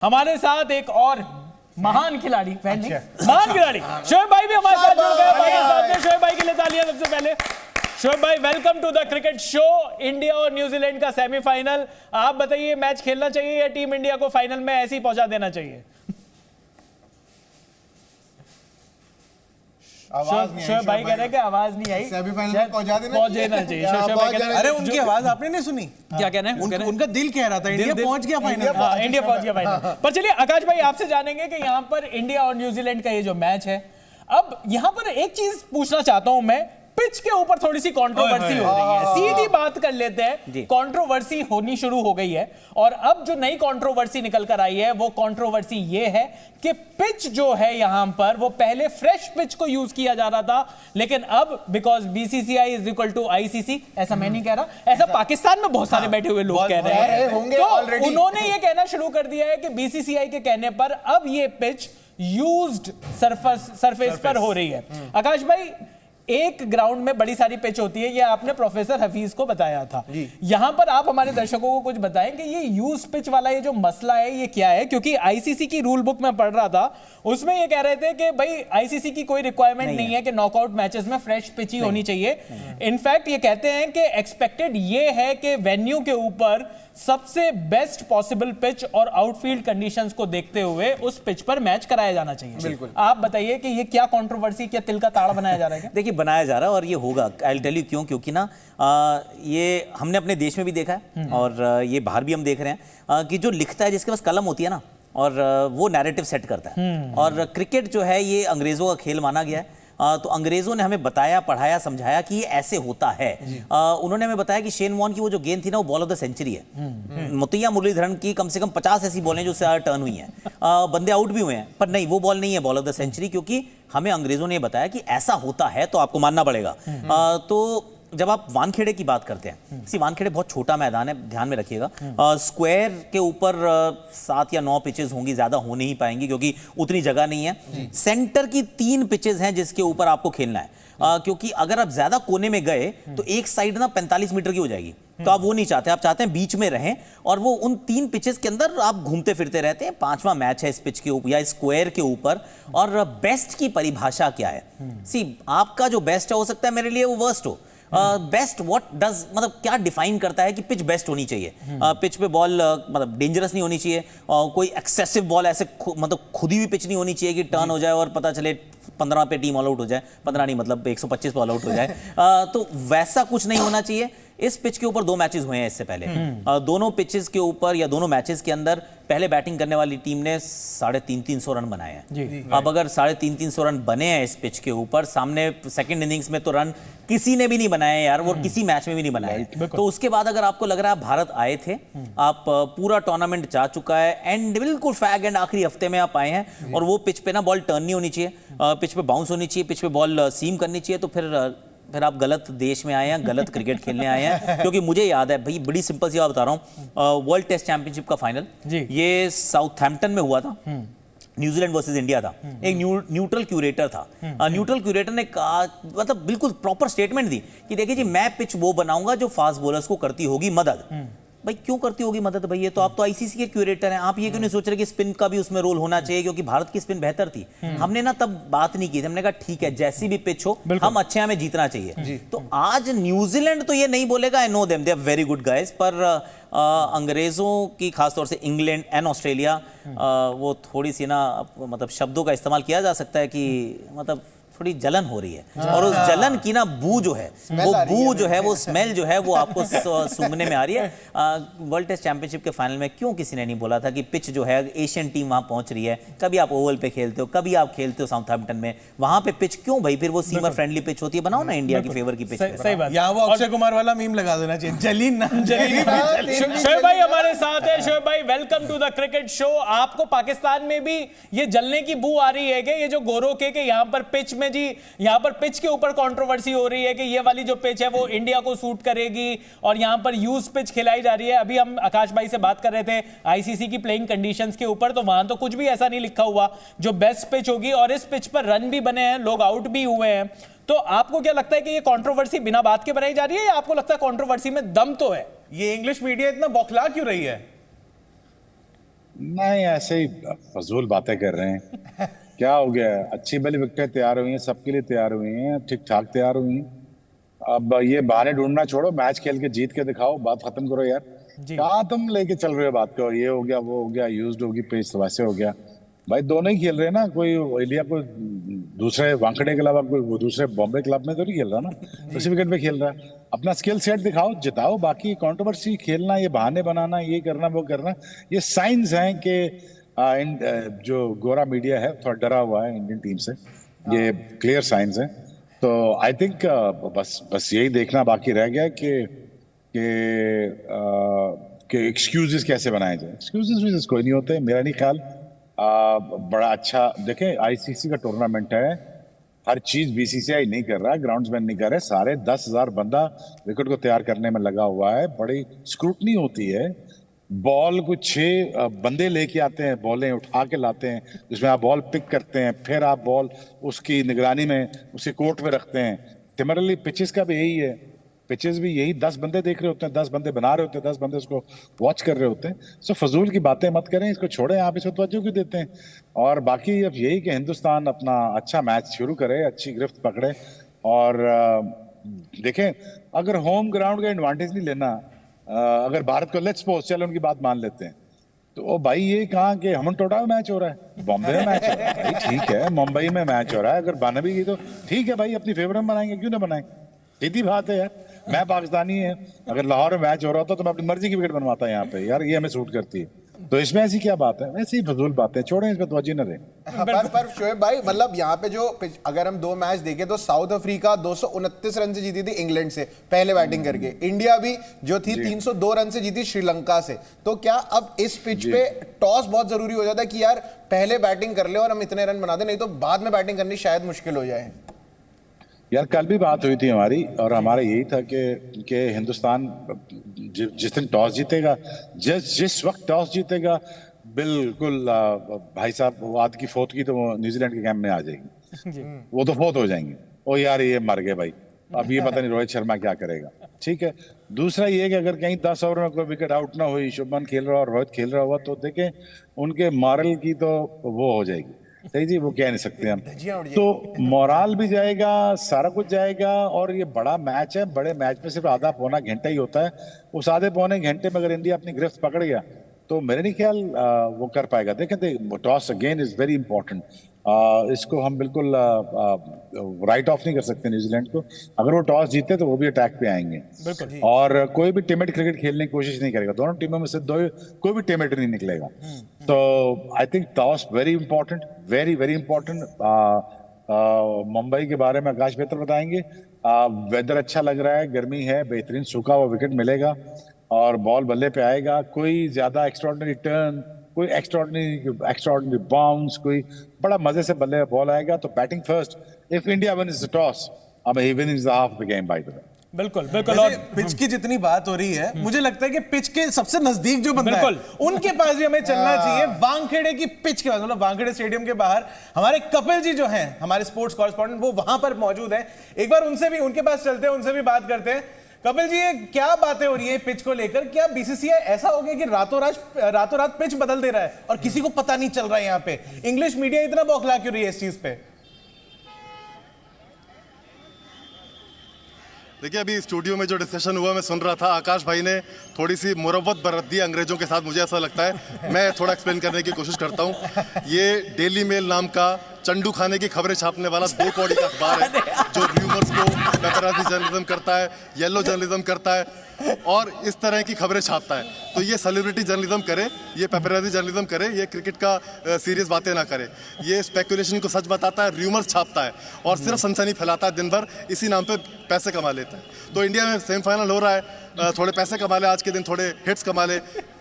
हमारे साथ एक और महान खिलाड़ी, महान खिलाड़ी शोएब भाई भी हमारे साथ जुड़ गए हमारे साथ। शोएब भाई के लिए तालियां सबसे पहले। शोएब भाई, welcome to the cricket show. India और न्यूजीलैंड का सेमीफाइनल, आप बताइए मैच खेलना चाहिए या टीम इंडिया को फाइनल में ऐसे ही पहुंचा देना चाहिए? शोएब भाई कह रहे हैं कि आवाज नहीं आई, सेमीफाइनल में पहुंचा देना चाहिए। अरे उनकी आवाज आपने नहीं सुनी? क्या कह रहे हैं? उनका दिल कह रहा था इंडिया पहुंच गया फाइनल। इंडिया पहुंच गया फाइनल। पर चलिए आकाश भाई, आपसे जानेंगे कि यहाँ पर इंडिया और न्यूजीलैंड का ये जो मैच है, अब यहाँ पर एक चीज पूछना चाहता हूं मैं, पिच के ऊपर थोड़ी सी कंट्रोवर्सी हो रही है। सीधी बात कर लेते हैं, कंट्रोवर्सी होनी शुरू हो गई है। और अब जो नई कंट्रोवर्सी निकल कर आई है, वो कंट्रोवर्सी ये है कि पिच जो है यहां पर, वो पहले फ्रेश पिच को यूज किया जा रहा था, लेकिन अब because BCCI is equal to ICC, ऐसा मैं नहीं कह रहा, ऐसा पाकिस्तान में बहुत सारे बैठे हुए लोग कह रहे हैं। तो उन्होंने ये कहना शुरू कर दिया है कि बीसीसीआई के कहने पर अब ये पिच यूज्ड सरफेस पर हो रही है। आकाश भाई, एक ग्राउंड में बड़ी सारी पिच होती है, ये आपने प्रोफेसर हफीज को बताया था। यहां पर आप हमारे दर्शकों को कुछ बताएं कि ये यूज पिच वाला ये जो मसला है ये क्या है? क्योंकि आईसीसी की रूल बुक में पढ़ रहा था, उसमें ये कह रहे थे कि भाई आईसीसी की कोई रिक्वायरमेंट नहीं है कि नॉकआउट मैचेस में फ्रेश पिच ही होनी चाहिए। इनफैक्ट ये कहते हैं कि एक्सपेक्टेड ये है कि वेन्यू के ऊपर सबसे बेस्ट पॉसिबल पिच और आउटफील्ड कंडीशंस को देखते हुए उस पिच पर मैच कराया जाना चाहिए। बिल्कुल। आप बताइए कि ये क्या कंट्रोवर्सी, क्या तिल का ताड़ा बनाया जा रहा है? देखिए, बनाया जा रहा है और ये होगा। आई विल टेल यू क्यों। क्योंकि ना ये हमने अपने देश में भी देखा है और ये बाहर भी हम देख रहे हैं कि जो लिखता है, जिसके पास कलम होती है ना, और वो नैरेटिव सेट करता है। और क्रिकेट जो है ये अंग्रेजों का खेल माना गया है। तो अंग्रेजों ने हमें बताया, पढ़ाया, समझाया कि ये ऐसे होता है। उन्होंने हमें बताया कि शेन वॉर्न की वो जो गेंद थी ना, वो बॉल ऑफ द सेंचुरी है। मुतैया मुरलीधरन की कम से कम 50 ऐसी बॉलें जो से टर्न हुई हैं, बंदे आउट भी हुए हैं, पर नहीं, वो बॉल नहीं है बॉल ऑफ द सेंचुरी, क्योंकि हमें अंग्रेजों ने बताया कि ऐसा होता है, तो आपको मानना पड़ेगा। तो जब आप वानखेड़े की बात करते हैं, वानखेड़े बहुत छोटा मैदान है, ध्यान में रखिएगा। स्क्वायर के ऊपर 7 या 9 पिचेस होंगी, ज्यादा हो नहीं पाएंगी क्योंकि उतनी जगह नहीं है। सेंटर की 3 पिचेस हैं जिसके ऊपर आपको खेलना है, क्योंकि अगर आप ज्यादा कोने में गए तो एक साइड ना 45 मीटर की हो जाएगी, तो आप वो नहीं चाहते। आप चाहते हैं बीच में रहें, और वो उन 3 पिचेस के अंदर आप घूमते फिरते रहते हैं। 5वां मैच है इस पिच के ऊपर या स्क्वायर के ऊपर। और बेस्ट की परिभाषा क्या है? आपका जो बेस्ट है हो सकता है मेरे लिए वो वर्स्ट हो। बेस्ट व्हाट डज, मतलब क्या डिफाइन करता है कि पिच बेस्ट होनी चाहिए? पिच पे बॉल मतलब डेंजरस नहीं होनी चाहिए, कोई एक्सेसिव बॉल ऐसे मतलब खुदी हुई पिच नहीं होनी चाहिए कि टर्न हो जाए और पता चले 15 पे टीम ऑल आउट हो जाए, 15 नहीं मतलब 125 पे ऑल आउट हो जाए। तो वैसा कुछ नहीं होना चाहिए। इस पिच के ऊपर 2 मैचेस हुए हैं इससे पहले। दोनों पिचेस के ऊपर या दोनों मैचेस के अंदर पहले बैटिंग करने वाली टीम ने 350 रन बनाए हैं। अब अगर 350 रन बने हैं इस पिच के ऊपर, सामने सेकंड इनिंग्स में तो रन किसी ने भी नहीं बनाए यार, वो किसी मैच में भी नहीं बनाए। तो उसके बाद अगर आपको लग रहा है भारत आए थे, आप पूरा टूर्नामेंट जा चुका है, एंड बिल्कुल फैग एंड आखिरी हफ्ते में आप आए हैं, और वो पिच पे ना बॉल टर्न नहीं होनी चाहिए, पिच पे बाउंस होनी चाहिए, पिच पे बॉल सीम करनी चाहिए, तो फिर आप गलत देश में आए हैं, गलत क्रिकेट खेलने आए हैं। क्योंकि मुझे याद है भाई, बड़ी सिंपल सी बात बता रहा हूँ, वर्ल्ड टेस्ट चैंपियनशिप का फाइनल ये साउथहैम्पटन में हुआ था, न्यूजीलैंड वर्सेस इंडिया था। एक न्यूट्रल क्यूरेटर था। न्यूट्रल क्यूरेटर ने कहा, मतलब बिल्कुल प्रॉपर स्टेटमेंट दी कि देखिए जी, मैं पिच वो बनाऊंगा जो फास्ट बॉलर्स को करती होगी मदद। भाई क्यों करती होगी मदद भाई? ये तो आप तो आईसीसी के क्यूरेटर हैं, आप ये क्यों नहीं सोच रहे कि स्पिन का भी उसमें रोल होना चाहिए? क्योंकि भारत की स्पिन बेहतर थी। हमने ना तब बात नहीं की थी, हमने कहा ठीक है, जैसी भी पिच हो हम अच्छे हैं, हमें जीतना चाहिए। तो आज न्यूजीलैंड तो ये नहीं बोलेगा, I know them, they are very good guys, पर अंग्रेजों की खासतौर से इंग्लैंड एंड ऑस्ट्रेलिया, वो थोड़ी सी ना मतलब शब्दों का इस्तेमाल किया जा सकता है कि मतलब थोड़ी जलन हो रही है। और उस जलन की ना बू जो है, वो बू जो है, वो स्मेल जो है, वो आपको सूंघने में आ रही है। वर्ल्ड टेस्ट चैंपियनशिप के फाइनल में क्यों किसी ने नहीं बोला था कि पिच जो है, एशियन टीम वहां पहुंच रही है, कभी आप ओवल पे खेलते हो, कभी आप खेलते हो साउथहैम्पटन में, वहां पे पिच क्यों भाई? फिर वो सीमर फ्रेंडली पिच होती है, बनाओ ना इंडिया की फेवर की पिच। सही बात। यहाँ वो अक्षय कुमार वाला मीम लगा देना चाहिए, जलीन ना जलीन। शोएब भाई हमारे साथ है। शोएब भाई, welcome to the cricket show. आपको पाकिस्तान में भी ये जलने की बू आ रही है कि ये जो गोरों के यहाँ पर पिच में जी, यहाँ पर पिच के ऊपर कंट्रोवर्सी हो रही है कि ये वाली जो पिच है वो इंडिया को सूट करेगी, और यहां पर यूज पिच खिलाई जा रही है? अभी हम आकाश भाई से बात कर रहे थे आईसीसी की प्लेइंग कंडीशंस के ऊपर, तो वहां तो कुछ भी ऐसा नहीं लिखा हुआ जो बेस्ट पिच होगी, और इस पिच पर रन भी बने हैं, लोग आउट भी हुए हैं। तो आपको क्या लगता है कि ये कंट्रोवर्सी बिना बात के बनाई जा रही है, या आपको लगता है कंट्रोवर्सी में दम तो है? ये इंग्लिश मीडिया इतना बौखला क्यों रही है? नहीं, ऐसे ही फजूल बातें कर रहे हैं। क्या हो गया है? अच्छी भली विकेटें तैयार हुई हैं, सबके लिए तैयार हुई हैं, ठीक ठाक तैयार हुई हैं। अब ये बहाने ढूंढना छोड़ो, मैच खेल के जीत के दिखाओ, बात खत्म करो यार। कहाँ तुम लेके चल रहे हो बात को? ये हो गया, वो हो गया, यूज्ड होगी पिच, वैसे हो गया। भाई दोनों ही खेल रहे हैं ना, कोई इंडिया कोई दूसरे वानखेड़े के अलावा कोई वो दूसरे बॉम्बे क्लब में तो नहीं खेल रहा ना, उसी विकेट पे खेल रहा है। अपना स्किल सेट दिखाओ, जिताओ। बाकी कंट्रोवर्सी खेलना, ये बहाने बनाना, ये करना वो करना, ये साइंस हैं कि जो गोरा मीडिया है थोड़ा डरा हुआ है इंडियन टीम से, ये क्लियर साइंस है। तो आई थिंक बस यही देखना बाकी रह गया कि एक्सक्यूजेस कैसे बनाए जाए। एक्सक्यूजेस कोई नहीं होते, मेरा नहीं ख्याल। बड़ा अच्छा देखें, आईसीसी का टूर्नामेंट है, हर चीज बीसीसीआई नहीं कर रहा है, ग्राउंड्समैन नहीं कर रहे, सारे 10,000 बंदा विकेट को तैयार करने में लगा हुआ है। बड़ी स्क्रूटनी होती है। बॉल को 6 बंदे लेके आते हैं, बॉलें उठा के लाते हैं, जिसमें आप बॉल पिक करते हैं, फिर आप बॉल उसकी निगरानी में उसके कोर्ट में रखते हैं। सिमिलरली पिचेस का भी यही है, पिचेस भी यही 10 बंदे देख रहे होते हैं, 10 बंदे बना रहे होते हैं, 10 बंदे उसको वॉच कर रहे होते हैं। सो फजूल की बातें मत करें, इसको छोड़ें, आप इसको तवज्जो क्यों देते हैं? और बाकी अब यही कि हिंदुस्तान अपना अच्छा मैच शुरू करे, अच्छी गिरफ्त पकड़े। और देखें, अगर होम ग्राउंड का एडवांटेज नहीं लेना, अगर भारत को लेट्स सपोज, चलो उनकी बात मान लेते हैं, तो ओ भाई ये कहाँ के हमन टोटा में मैच हो रहा है, बॉम्बे में मैच हो रहा है, भाई ठीक है, मुंबई में मैच हो रहा है, अगर बना भी की तो ठीक है भाई, अपनी फेवर में बनाएंगे, क्यों ना बनाएं? सीधी बात है यार। मैं पाकिस्तानी है, अगर लाहौर में मैच हो रहा होता तो मैं अपनी मर्जी की विकेट बनवाता यहाँ पे यार, ये हमें सूट करती है। तो इसमें ऐसी क्या बात है? वैसे ही फजूल बातें छोड़ें, इसमें तवज्जो न दें। पर शोएब भाई, मतलब यहाँ पे जो अगर हम 2 मैच देखें तो साउथ अफ्रीका 229 रन से जीती थी इंग्लैंड से पहले बैटिंग करके, इंडिया भी जो थी 302 रन से जीती श्रीलंका से। तो क्या अब इस पिच पे टॉस बहुत जरूरी हो जाता है कि यार पहले बैटिंग कर ले और हम इतने रन बना दे, नहीं तो बाद में बैटिंग करनी शायद मुश्किल हो जाए? यार कल भी बात हुई थी हमारी, और हमारा यही था कि हिंदुस्तान जिस दिन टॉस जीतेगा, जिस वक्त टॉस जीतेगा, बिल्कुल भाई साहब वो आद की फोत की तो वो न्यूजीलैंड के कैंप में आ जाएगी, वो तो फोत हो जाएंगे। ओ यार ये मर गए भाई, अब ये पता नहीं रोहित शर्मा क्या करेगा। ठीक है, दूसरा ये कि अगर कहीं 10 ओवर में कोई विकेट आउट ना हुई, शुभमन खेल रहा और रोहित खेल रहा हुआ, तो देखें उनके मॉरल की तो वो हो जाएगी। सही जी, वो कह नहीं सकते हम, तो मोराल भी जाएगा, सारा कुछ जाएगा। और ये बड़ा मैच है, बड़े मैच में सिर्फ आधा पौना घंटा ही होता है, उस आधे पौने घंटे में अगर इंडिया अपनी गिरफ्त पकड़ गया तो मेरे नहीं ख्याल वो कर पाएगा। देखें, toss again is very important, इसको हम बिल्कुल राइट ऑफ नहीं कर सकते न्यूजीलैंड को। अगर वो टॉस जीते तो वो भी अटैक पे आएंगे, और कोई भी टिमिड क्रिकेट खेलने की कोशिश नहीं करेगा। दोनों टीमों में से कोई भी टिमिड नहीं निकलेगा। तो I think toss very important, very very important. Mumbai के बारे में आकाश बेहतर बताएंगे। वेदर अच्छा लग रहा है, गर्मी है, बेहतरीन सूखा हुआ विकेट मिलेगा और बॉल बल्ले पे आएगा। कोई ज्यादा एक्स्ट्राऑर्डिनरी टर्न, कोई एक्स्ट्राऑर्डिनरी बाउंस, कोई बड़ा मजे से बल्ले बॉल आएगा। तो batting first, if India wins the toss, अब he wins the half the game by the way. बिल्कुल बिल्कुल। और पिच की जितनी बात हो रही है, मुझे लगता है कि पिच के सबसे नजदीक जो बंदा है उनके पास भी हमें चलना चाहिए। वानखेड़े की पिच के पास, मतलब वानखेड़े स्टेडियम के बाहर हमारे कपिल जी जो हैं, हमारे स्पोर्ट्स कॉरेस्पॉन्डेंट, वो वहां पर मौजूद हैं। एक बार उनसे भी, उनके पास चलते हैं, उनसे भी बात करते हैं। कपिल जी, ये क्या बातें हो रही है पिच को लेकर? क्या बीसीसीआई ऐसा हो गया कि रातों रात पिच बदल दे रहा है और किसी को पता नहीं चल रहा है? यहाँ पे इंग्लिश मीडिया इतना बौखला क्यों रही है इस चीज पे? देखिए, अभी स्टूडियो में जो डिस्कशन हुआ मैं सुन रहा था, आकाश भाई ने थोड़ी सी मुरव्वत बरत दी अंग्रेजों के साथ, मुझे ऐसा लगता है। मैं थोड़ा एक्सप्लेन करने की कोशिश करता हूँ। ये डेली मेल नाम का चंडू खाने की खबरें छापने वाला 2 कौड़ी का अखबार है, जो र्यूमर्स को पेपराजी जर्नलिज्म करता है, येलो जर्नलिज्म करता है और इस तरह की खबरें छापता है। तो ये सेलिब्रिटी जर्नलिज्म करे, ये पेपराजी जर्नलिज्म करे, ये क्रिकेट का सीरियस बातें ना करे। ये स्पेकुलेशन को सच बताता है, र्यूमर्स छापता है और सिर्फ सनसनी फैलाता है दिन भर, इसी नाम पे पैसे कमा लेता है। तो इंडिया में सेमीफाइनल हो रहा है, थोड़े पैसे कमा ले आज के दिन, थोड़े हिट्स कमा ले।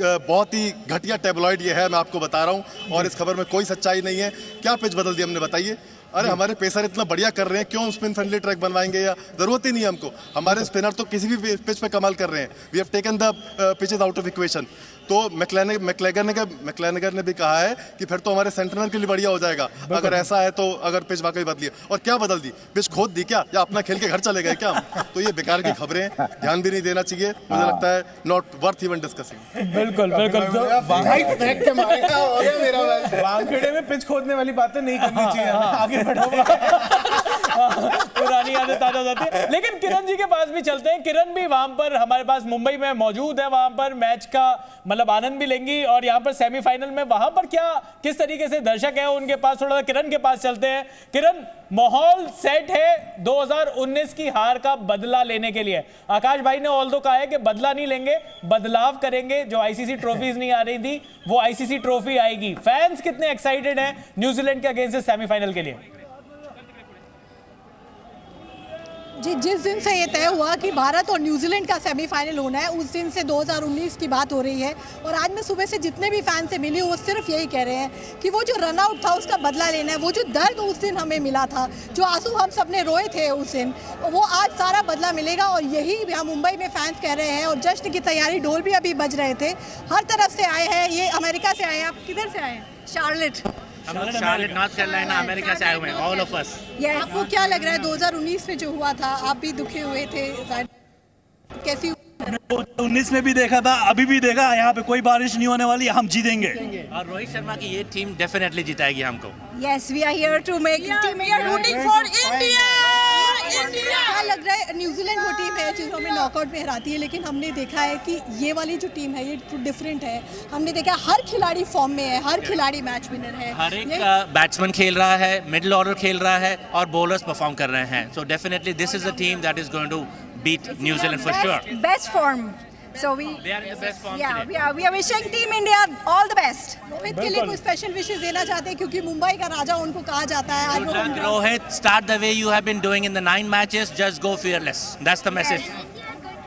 बहुत ही घटिया टेबलॉइड ये है, मैं आपको बता रहा हूँ, और इस खबर में कोई सच्चाई नहीं है। क्या पिच बदल दी हमने, बताइए? अरे हमारे पेसर इतना बढ़िया कर रहे हैं, क्यों स्पिन फ्रेंडली ट्रैक बनवाएंगे, या जरूरत ही नहीं है हमको। हमारे स्पिनर तो किसी भी पिच पे कमाल कर रहे हैं। We have taken the pitches out of equation. तो मैकलेगर ने भी कहा है कि फिर तो हमारे सेंट्रनर के लिए बढ़िया हो जाएगा अगर ऐसा है, तो अगर पिच वाकई बदली है। और क्या बदल दी, पिच खोद दी क्या, या अपना खेल के घर चले गए क्या हम? तो ये बेकार की खबरें, ध्यान भी नहीं देना चाहिए, मुझे लगता है नॉट वर्थ इवन डिस्कसिंग। बिल्कुल बिल्कुल। वानखेड़े में पिच खोदने वाली बातें नहीं करनी चाहिए, आगे बढ़ो। पुरानी यादें ताजा हो जाती है। लेकिन किरण जी के पास भी चलते हैं। किरण भी वहां पर हमारे पास मुंबई में मौजूद है, वहां पर मैच का मतलब आनंद भी लेंगी, और यहाँ पर सेमीफाइनल में वहां पर क्या किस तरीके से दर्शक है उनके पास, थोड़ा किरण के पास चलते हैं। किरण, माहौल सेट है 2019 की हार का बदला लेने के लिए। आकाश भाई ने ऑल्दो कहा है कि बदला नहीं लेंगे, बदलाव करेंगे। जो आईसीसी ट्रॉफीज नहीं आ रही थी वो आईसीसी ट्रॉफी आएगी। फैंस कितने एक्साइटेड हैं न्यूजीलैंड के अगेंस्ट सेमीफाइनल के लिए? जी, जिस दिन से ये तय हुआ कि भारत और न्यूजीलैंड का सेमीफाइनल होना है, उस दिन से 2019 की बात हो रही है। और आज मैं सुबह से जितने भी फैन से मिली वो सिर्फ यही कह रहे हैं कि वो जो रन आउट था उसका बदला लेना है। वो जो दर्द उस दिन हमें मिला था, जो आंसू हम सब ने रोए थे उस दिन, वो आज सारा बदला मिलेगा। और यही यहाँ मुंबई में फैंस कह रहे हैं। और जश्न की तैयारी, ढोल भी अभी बज रहे थे, हर तरफ से आए हैं। ये अमेरिका से आए हैं। आप किधर से आए हैं? शार्लेट। हम लोग शार्लेट, नॉर्थ कैरोलिना, अमेरिका से आए हुए हैं, ऑल ऑफ अस। आपको क्या लग रहा है 2019 में जो हुआ था, आप भी दुखे हुए थे, कैसी? 19 में भी देखा था, अभी भी देखा, यहाँ पे कोई बारिश नहीं होने वाली, हम जीतेंगे। और रोहित शर्मा की ये टीम डेफिनेटली जिताएगी हमको। Yes, we are here to make team. We are rooting for India. India. क्या लग रहा है, न्यूजीलैंड वो टीम है जो हमें नॉकआउट में हराती है, लेकिन हमने देखा है कि ये वाली जो टीम है ये डिफरेंट है। हमने देखा हर खिलाड़ी फॉर्म में है, हर खिलाड़ी मैच विनर है, हर एक बैट्समैन खेल रहा है, मिडिल ऑर्डर खेल रहा है, और बॉलर्स परफॉर्म कर रहे हैं। So definitely this is the team that is going to beat New Zealand for sure. Best form. So They are in the best form yeah, today. we are wishing Team India all the best. Rohit के लिए कुछ special wishes देना चाहते हैं क्योंकि मुंबई का राजा उनको कहा जाता है। आज वो Rohit, start the way you have been doing in the 9 matches. Just go fearless. That's the message.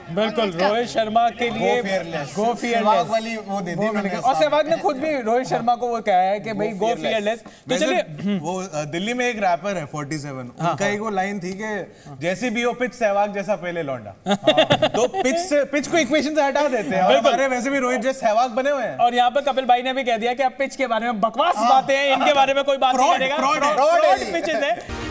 बिल्कुल, रोहित शर्मा के लिए गो फियरलेस वाली वो दे दी मैंने। और सहवाग ने खुद भी रोहित शर्मा को वो कहा है कि भाई गो फियरलेस। तो चलिए, वो दिल्ली में एक रैपर है 47, उनका एक वो लाइन थी कि जैसी भी हो पिच सहवाग जैसा पहले लौंडा। तो पिच को इक्वेशन से हटा देते हैं, और हमारे वैसे भी रोहित जैसे सहवाग बने हुए हैं। और यहाँ पर कपिल भाई ने भी कह दिया कि अब पिच के बारे में बकवास बातें हैं, इनके बारे में कोई बात नहीं करेगा, फ्रॉड पिचेस है।